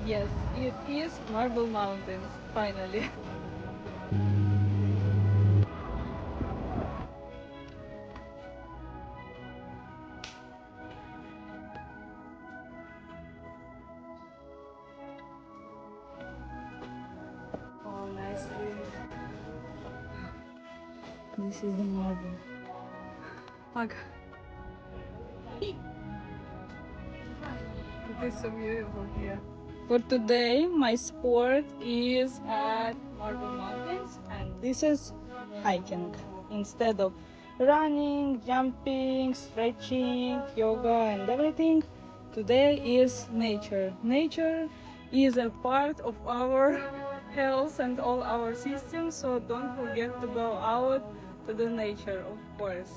Yes, it is Marble Mountains, finally. Oh, nice view. This is the marble. Look, it is so beautiful here. For today, my sport is at Marble Mountains, and this is hiking. Instead of running, jumping, stretching, yoga, and everything, today is nature. Nature is a part of our health and all our systems, so don't forget to go out to the nature, of course.